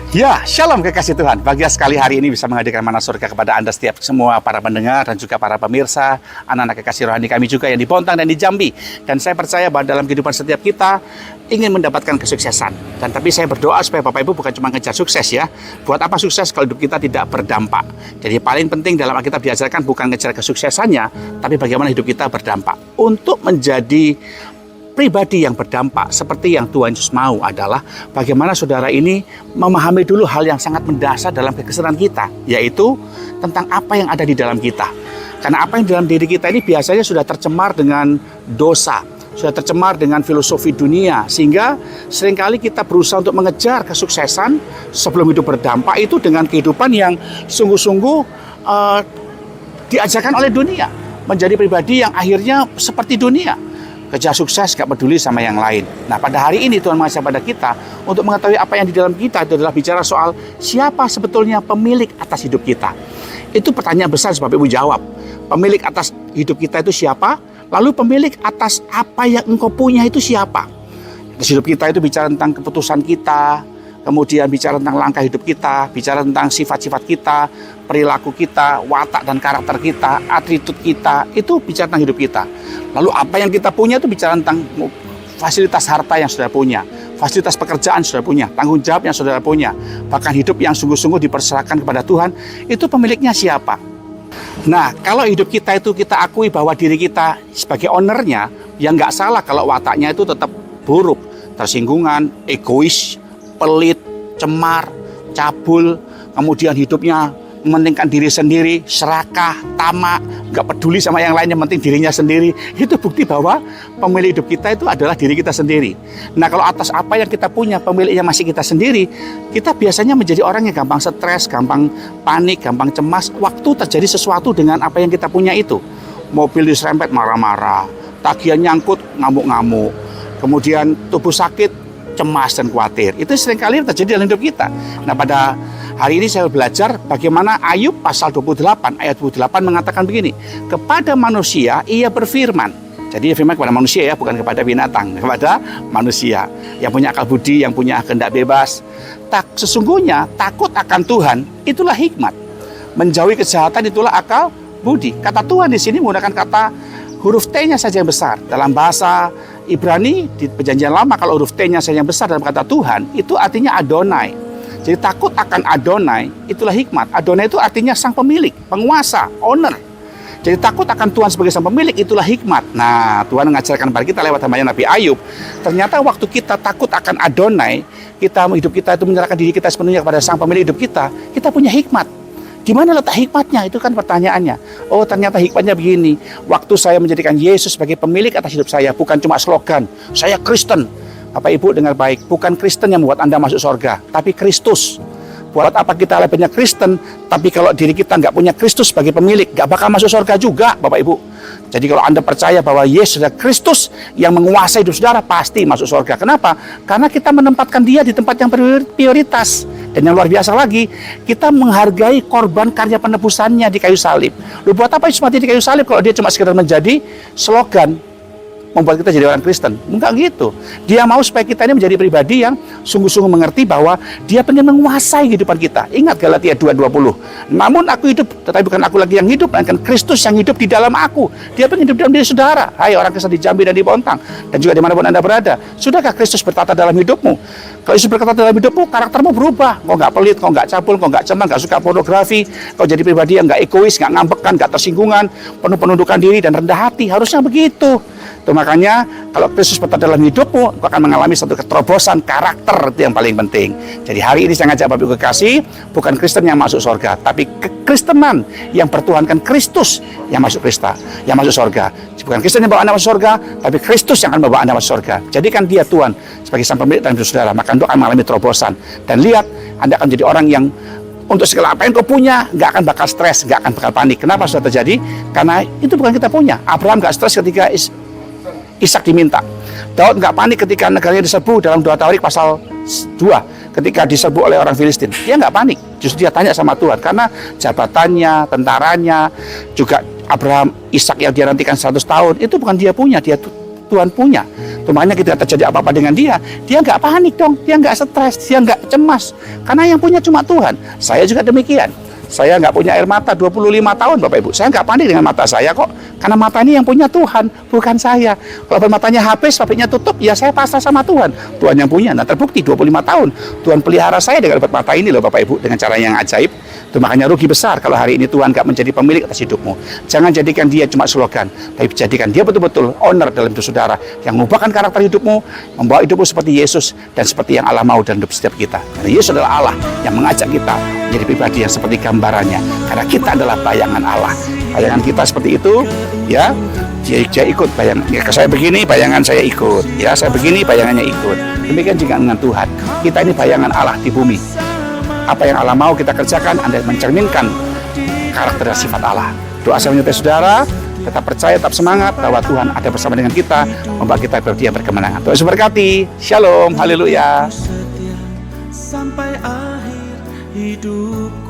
Ya, shalom kekasih Tuhan. Bahagia sekali hari ini bisa menghadirkan mana surga kepada Anda setiap semua para pendengar dan juga para pemirsa, anak-anak kekasih rohani kami juga yang di Bontang dan di Jambi. Dan saya percaya bahwa dalam kehidupan setiap kita ingin mendapatkan kesuksesan. Dan tapi saya berdoa supaya Bapak Ibu bukan cuma ngejar sukses ya. Buat apa sukses kalau hidup kita tidak berdampak? Jadi paling penting dalam Alkitab diajarkan bukan ngejar kesuksesannya, tapi bagaimana hidup kita berdampak. Untuk menjadi pribadi yang berdampak seperti yang Tuhan Yesus mau adalah bagaimana saudara ini memahami dulu hal yang sangat mendasar dalam kekristenan kita, yaitu tentang apa yang ada di dalam kita. Karena apa yang dalam diri kita ini biasanya sudah tercemar dengan dosa, sudah tercemar dengan filosofi dunia, sehingga seringkali kita berusaha untuk mengejar kesuksesan sebelum hidup berdampak itu dengan kehidupan yang sungguh-sungguh diajarkan oleh dunia, menjadi pribadi yang akhirnya seperti dunia. Kejar sukses, gak peduli sama yang lain. Nah, pada hari ini Tuhan mengajak pada kita untuk mengetahui apa yang di dalam kita. Itu adalah bicara soal siapa sebetulnya pemilik atas hidup kita. Itu pertanyaan besar sebab Ibu jawab. Pemilik atas hidup kita itu siapa? Lalu pemilik atas apa yang engkau punya itu siapa? Atas hidup kita itu bicara tentang keputusan kita, kemudian bicara tentang langkah hidup kita, bicara tentang sifat-sifat kita, perilaku kita, watak dan karakter kita, atribut kita, itu bicara tentang hidup kita. Lalu apa yang kita punya itu bicara tentang fasilitas harta yang saudara punya, fasilitas pekerjaan saudara punya, tanggung jawab yang saudara punya, bahkan hidup yang sungguh-sungguh diperserahkan kepada Tuhan, itu pemiliknya siapa? Nah, kalau hidup kita itu kita akui bahwa diri kita sebagai ownernya, ya nggak salah kalau wataknya itu tetap buruk, tersinggungan, egois, pelit, cemar, cabul, kemudian hidupnya mementingkan diri sendiri, serakah, tamak, gak peduli sama yang lain, yang penting dirinya sendiri. Itu bukti bahwa pemilik hidup kita itu adalah diri kita sendiri. Nah, kalau atas apa yang kita punya, pemiliknya masih kita sendiri, kita biasanya menjadi orang yang gampang stres, gampang panik, gampang cemas waktu terjadi sesuatu dengan apa yang kita punya itu. Mobil diserempet marah-marah, tagihan nyangkut ngamuk-ngamuk, kemudian tubuh sakit, cemas dan khawatir. Itu seringkali terjadi dalam hidup kita. Nah, pada hari ini saya belajar bagaimana Ayub pasal 28 ayat 28 mengatakan begini, kepada manusia ia berfirman. Jadi firman kepada manusia ya, bukan kepada binatang, kepada manusia yang punya akal budi, yang punya kehendak bebas. Sesungguhnya takut akan Tuhan itulah hikmat, menjauhi kejahatan itulah akal budi. Kata Tuhan di sini menggunakan kata huruf T-nya saja yang besar. Dalam bahasa Ibrani di Perjanjian Lama, kalau huruf T-nya saja yang besar dalam kata Tuhan, itu artinya Adonai. Jadi takut akan Adonai, itulah hikmat. Adonai itu artinya sang pemilik, penguasa, owner. Jadi takut akan Tuhan sebagai sang pemilik, itulah hikmat. Nah, Tuhan mengajarkan kepada kita lewat hambanya Nabi Ayub. Ternyata waktu kita takut akan Adonai, hidup kita itu menyerahkan diri kita sepenuhnya kepada sang pemilik hidup kita punya hikmat. Di mana letak hikmatnya? Itu kan pertanyaannya. Oh, ternyata hikmatnya begini. Waktu saya menjadikan Yesus sebagai pemilik atas hidup saya, bukan cuma slogan, saya Kristen. Bapak Ibu dengar baik, bukan Kristen yang membuat Anda masuk surga, tapi Kristus. Buat apa kita labelnya Kristen, tapi kalau diri kita nggak punya Kristus sebagai pemilik, nggak bakal masuk surga juga, Bapak Ibu. Jadi kalau Anda percaya bahwa Yesus adalah Kristus yang menguasai hidup saudara, pasti masuk surga. Kenapa? Karena kita menempatkan dia di tempat yang prioritas. Dan yang luar biasa lagi, kita menghargai korban karya penebusannya di kayu salib. Lu buat apa Yesus mati di kayu salib kalau dia cuma sekedar menjadi slogan membuat kita jadi orang Kristen? Enggak gitu. Dia mau supaya kita ini menjadi pribadi yang sungguh-sungguh mengerti bahwa dia pengen menguasai kehidupan kita. Ingat Galatia 2:20. Namun aku hidup, tetapi bukan aku lagi yang hidup, melainkan Kristus yang hidup di dalam aku. Dia pengen hidup dalam diri saudara. Hai orang Kristen di Jambi dan di Bontang, dan juga dimanapun Anda berada. Sudahkah Kristus bertata dalam hidupmu? Kalau Yesus berkata dalam hidupmu, karaktermu berubah. Kau nggak pelit, kau nggak cabul, kau nggak cemang, nggak suka pornografi. Kau jadi pribadi yang nggak egois, nggak ngambekan, nggak tersinggungan, penuh penundukan diri dan rendah hati. Harusnya begitu. Itu makanya kalau Kristus berada dalam hidupmu, kau akan mengalami satu keterobosan karakter, itu yang paling penting. Jadi hari ini saya ngajak Bapak Ibu kekasih, bukan Kristen yang masuk surga, tapi kekristenan yang bertuhankan Kristus yang masuk yang masuk surga. Bukan Kristen yang bawa Anda masuk surga, tapi Kristus yang akan membawa Anda masuk surga. Jadikan dia Tuhan sebagai sang pemilik dalam hidup saudara, maka Anda akan mengalami terobosan. Dan lihat, Anda akan menjadi orang yang untuk segala apa yang kau punya, nggak akan bakal stres, nggak akan bakal panik. Kenapa sudah terjadi? Karena itu bukan kita punya. Abraham nggak stres ketika Ishak diminta. Daud nggak panik ketika negaranya diserbu dalam 2 Tawarik pasal 2. Ketika diserbu oleh orang Filistin, dia nggak panik. Justru dia tanya sama Tuhan. Karena jabatannya, tentaranya, juga Abraham, Ishak yang dia nantikan 100 tahun, itu bukan dia punya, dia Tuhan punya. Makanya ketika terjadi apa-apa dengan dia nggak panik dong, dia nggak stres, dia nggak cemas. Karena yang punya cuma Tuhan. Saya juga demikian. Saya nggak punya air mata 25 tahun Bapak Ibu. Saya nggak panik dengan mata saya kok. Karena mata ini yang punya Tuhan, bukan saya. Kalau matanya habis, pabriknya tutup, ya saya pasrah sama Tuhan. Tuhan yang punya. Nah terbukti 25 tahun. Tuhan pelihara saya dengan dapat mata ini loh Bapak Ibu. Dengan cara yang ajaib. Itu makanya rugi besar kalau hari ini Tuhan nggak menjadi pemilik atas hidupmu. Jangan jadikan dia cuma slogan. Tapi jadikan dia betul-betul owner dalam hidup saudara. Yang mengubahkan karakter hidupmu. Membawa hidupmu seperti Yesus. Dan seperti yang Allah mau dalam hidup setiap kita. Karena Yesus adalah Allah yang mengajak kita menjadi pribadi yang seperti gambarannya. Karena kita adalah bayangan Allah. Bayangan kita seperti itu, ya. Dia ikut bayangan. Ya, saya begini, bayangan saya ikut. Ya, saya begini, bayangannya ikut. Demikian juga dengan Tuhan. Kita ini bayangan Allah di bumi. Apa yang Allah mau kita kerjakan, Anda mencerminkan karakter dan sifat Allah. Doa saya menyertai saudara. Tetap percaya, tetap semangat bahwa Tuhan ada bersama dengan kita, membawa kita berarti yang berkemenangan. Tuhan memberkati. Shalom, haleluya. Sampai akhir hidupku.